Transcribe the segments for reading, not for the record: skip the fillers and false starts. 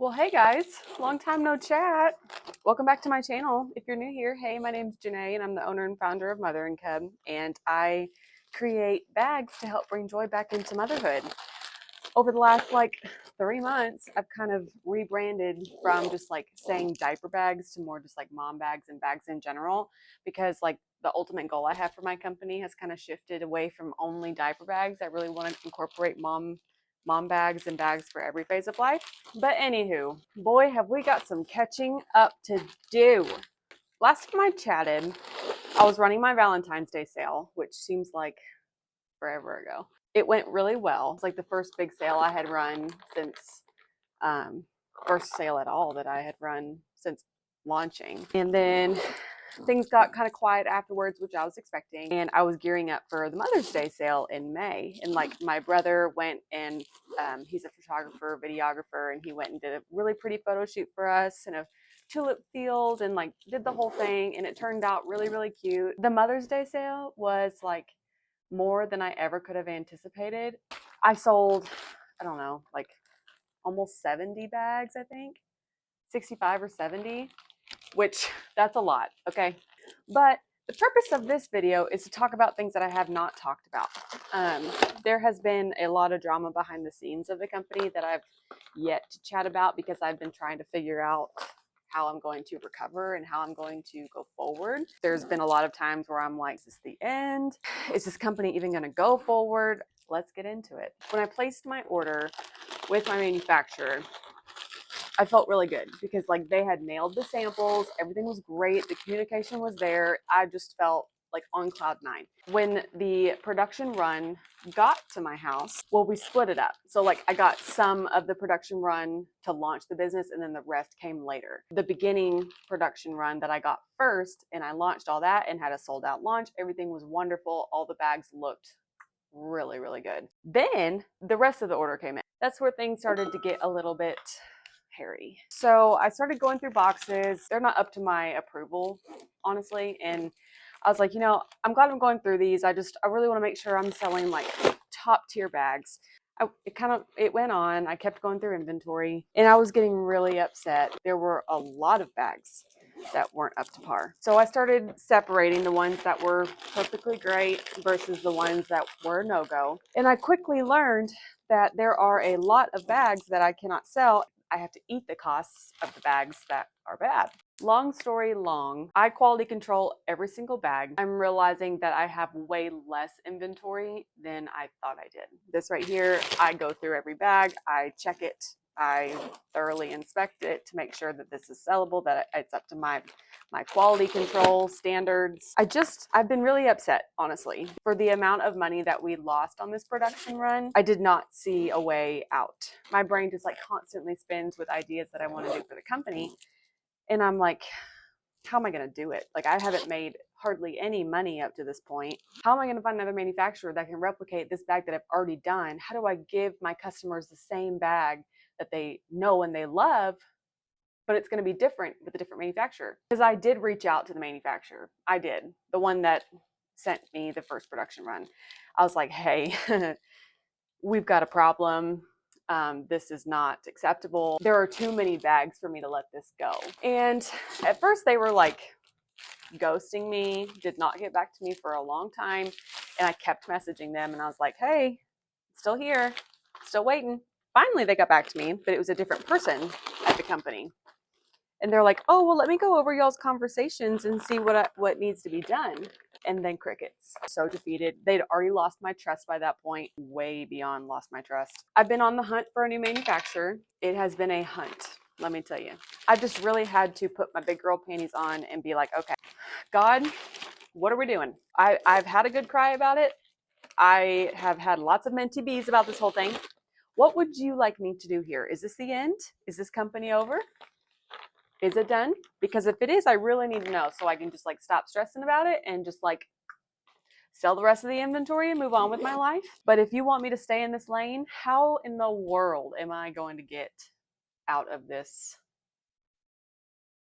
Well, hey guys, long time no chat. Welcome back to my channel. If you're new here, hey, my name's Janae and I'm the owner and founder of Mother and Cub, and I create bags to help bring joy back into motherhood. Over the last 3 months, I've kind of rebranded from just saying diaper bags to more just like mom bags and bags in general, because the ultimate goal I have for my company has kind of shifted away from only diaper bags. I really want to incorporate mom bags and bags for every phase of life. But anywho, boy, have we got some catching up to do. Last time I chatted, I was running my Valentine's Day sale, which seems like forever ago. It went really well. It's like the first big sale I had run since, first sale at all that I had run since launching. And then things got kind of quiet afterwards, which I was expecting. And I was gearing up for the Mother's Day sale in May. And my brother went and he's a photographer, videographer, and he went and did a really pretty photo shoot for us in a tulip field and did the whole thing. And it turned out really, really cute. The Mother's Day sale was more than I ever could have anticipated. I sold, I don't know, almost 70 bags, I think, 65 or 70, which that's a lot, okay? But the purpose of this video is to talk about things that I have not talked about. There has been a lot of drama behind the scenes of the company that I've yet to chat about because I've been trying to figure out how I'm going to recover and how I'm going to go forward. There's been a lot of times where I'm like, is this the end? Is this company even going to go forward? Let's get into it. When I placed my order with my manufacturer, I felt really good because they had nailed the samples. Everything was great. The communication was there. I just felt on cloud nine. When the production run got to my house, well, we split it up. So I got some of the production run to launch the business and then the rest came later. The beginning production run that I got first, and I launched all that and had a sold out launch. Everything was wonderful. All the bags looked really, really good. Then the rest of the order came in. That's where things started to get a little bit hairy. So I started going through boxes. They're not up to my approval, honestly. And I was like, I'm glad I'm going through these. I really want to make sure I'm selling top tier bags. It went on. I kept going through inventory and I was getting really upset. There were a lot of bags that weren't up to par. So I started separating the ones that were perfectly great versus the ones that were no-go. And I quickly learned that there are a lot of bags that I cannot sell. I have to eat the costs of the bags that are bad. Long story long, I quality control every single bag. I'm realizing that I have way less inventory than I thought I did. This right here, I go through every bag, I check it, I thoroughly inspect it to make sure that this is sellable, that it's up to my quality control standards. I've been really upset, honestly, for the amount of money that we lost on this production run. I did not see a way out. My brain just constantly spins with ideas that I want to do for the company. And I'm like, how am I going to do it? I haven't made hardly any money up to this point. How am I going to find another manufacturer that can replicate this bag that I've already done? How do I give my customers the same bag that they know and they love, but it's going to be different with a different manufacturer? Because I did reach out to the manufacturer. I did. The one that sent me the first production run. I was like, hey, we've got a problem. This is not acceptable. There are too many bags for me to let this go. And at first they were ghosting me, did not get back to me for a long time. And I kept messaging them and I was like, hey, still here, still waiting. Finally, they got back to me, but it was a different person at the company. And they're like, oh, well, let me go over y'all's conversations and see what needs to be done. And then crickets. So defeated. They'd already lost my trust by that point, way beyond lost my trust. I've been on the hunt for a new manufacturer. It has been a hunt, let me tell you. I just really had to put my big girl panties on and be like, okay, God, what are we doing? I've had a good cry about it. I have had lots of mentee bees about this whole thing. What would you like me to do here? Is this the end? Is this company over? Is it done? Because if it is, I really need to know so I can just stop stressing about it and just sell the rest of the inventory and move on with my life. But if you want me to stay in this lane, how in the world am I going to get out of this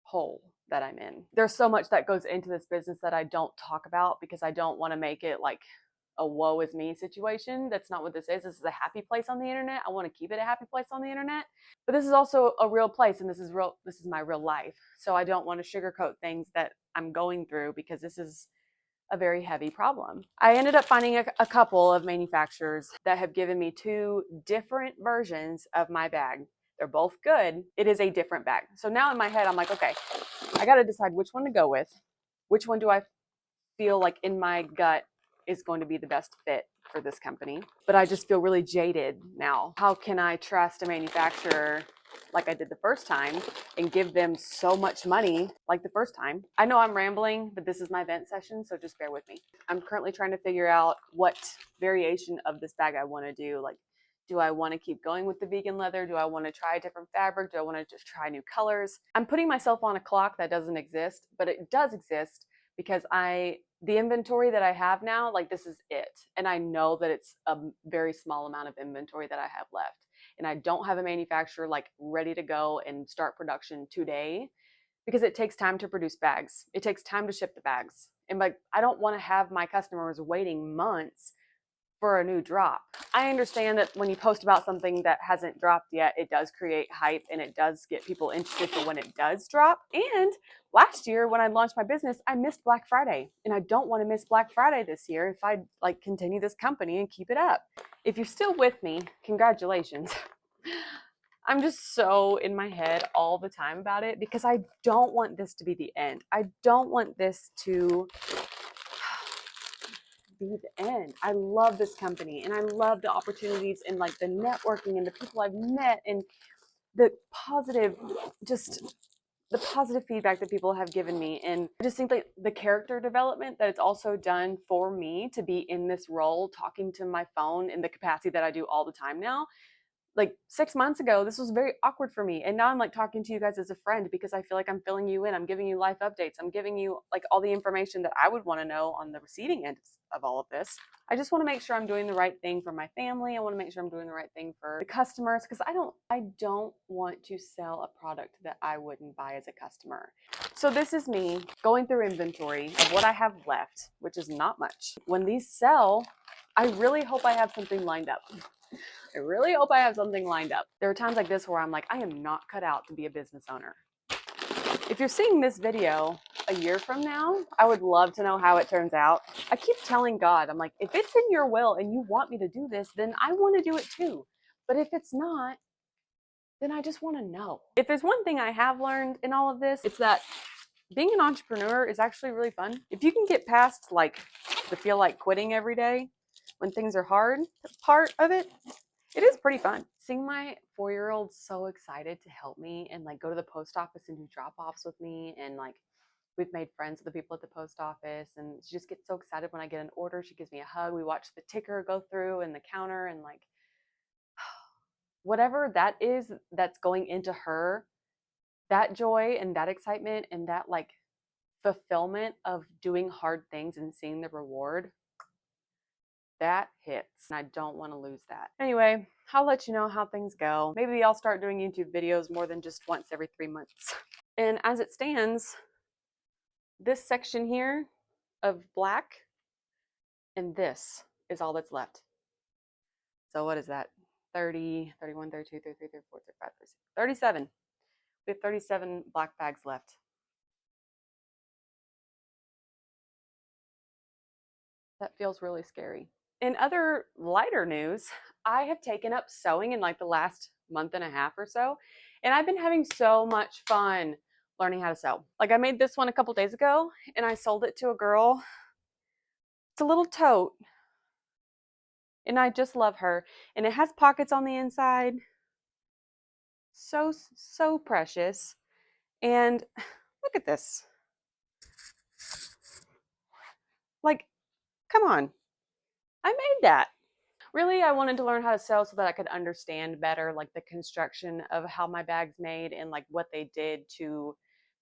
hole that I'm in? There's so much that goes into this business that I don't talk about because I don't want to make it a woe is me situation. That's not what this is. This is a happy place on the internet. I want to keep it a happy place on the internet. But this is also a real place, and this is real. This is my real life. So I don't want to sugarcoat things that I'm going through, because this is a very heavy problem. I ended up finding a couple of manufacturers that have given me two different versions of my bag. They're both good. It is a different bag. So now in my head, I'm like, okay, I got to decide which one to go with. Which one do I feel like in my gut is going to be the best fit for this company? But I just feel really jaded now. How can I trust a manufacturer like I did the first time and give them so much money like the first time? I know I'm rambling, but this is my vent session, so just bear with me. I'm currently trying to figure out what variation of this bag I want to do. Like, do I want to keep going with the vegan leather? Do I want to try a different fabric? Do I want to just try new colors? I'm putting myself on a clock that doesn't exist, but it does exist because the inventory that I have now, like, this is it. And I know that it's a very small amount of inventory that I have left. And I don't have a manufacturer like ready to go and start production today, because it takes time to produce bags. It takes time to ship the bags. And like, I don't want to have my customers waiting months for a new drop. I understand that when you post about something that hasn't dropped yet, it does create hype and it does get people interested for when it does drop. And last year when I launched my business, I missed Black Friday, and I don't want to miss Black Friday this year if I like continue this company and keep it up. If you're still with me, congratulations. I'm just so in my head all the time about it because I don't want this to be the end. I don't want this to be the end. I love this company and I love the opportunities and like the networking and the people I've met and the positive, just the positive feedback that people have given me. And I just think like the character development that it's also done for me to be in this role, talking to my phone in the capacity that I do all the time now. Like 6 months ago, this was very awkward for me. And now I'm like talking to you guys as a friend because I feel like I'm filling you in. I'm giving you life updates. I'm giving you like all the information that I would want to know on the receiving end of all of this. I just want to make sure I'm doing the right thing for my family. I want to make sure I'm doing the right thing for the customers, because I don't want to sell a product that I wouldn't buy as a customer. So this is me going through inventory of what I have left, which is not much. When these sell, I really hope I have something lined up. I really hope I have something lined up. There are times like this where I'm like, I am not cut out to be a business owner. If you're seeing this video a year from now, I would love to know how it turns out. I keep telling God, I'm like, if it's in your will and you want me to do this, then I want to do it too. But if it's not, then I just want to know. If there's one thing I have learned in all of this, it's that being an entrepreneur is actually really fun. If you can get past like the feel like quitting every day when things are hard part of it, it is pretty fun. Seeing my 4-year-old so excited to help me and like go to the post office and do drop-offs with me, and like we've made friends with the people at the post office, and she just gets so excited when I get an order. She gives me a hug. We watch the ticker go through and the counter, and like whatever that is that's going into her, that joy and that excitement and that like fulfillment of doing hard things and seeing the reward, that hits. And I don't want to lose that. Anyway, I'll let you know how things go. Maybe I'll start doing YouTube videos more than just once every 3 months. And as it stands, this section here of black and this is all that's left. So what is that? 30, 31, 32, 33, 34, 35, 36, 37. We have 37 black bags left. That feels really scary. In other lighter news, I have taken up sewing in like the last month and a half or so, and I've been having so much fun learning how to sew. Like I made this one a couple days ago and I sold it to a girl. It's a little tote and I just love her, and it has pockets on the inside. So precious. And look at this. Like, come on. I made that. Really, I wanted to learn how to sew so that I could understand better like the construction of how my bag's made and like what they did to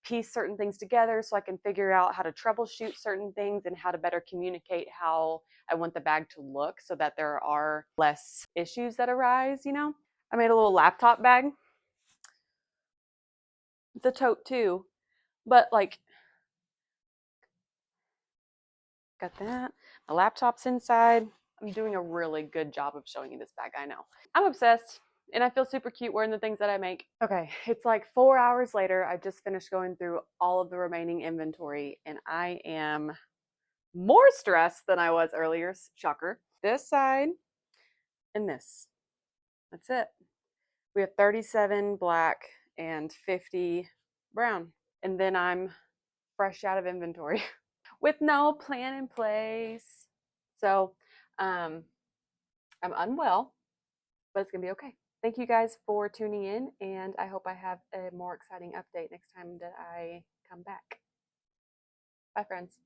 piece certain things together, so I can figure out how to troubleshoot certain things and how to better communicate how I want the bag to look so that there are less issues that arise, you know? I made a little laptop bag. It's a tote too, but like, got that. My laptop's inside. I'm doing a really good job of showing you this bag, I know. I'm obsessed and I feel super cute wearing the things that I make. Okay, it's like 4 hours later. I just finished going through all of the remaining inventory and I am more stressed than I was earlier. Shocker. This side and this. That's it. We have 37 black and 50 brown. And then I'm fresh out of inventory with no plan in place. So I'm unwell, but it's going to be okay. Thank you guys for tuning in, and I hope I have a more exciting update next time that I come back. Bye, friends.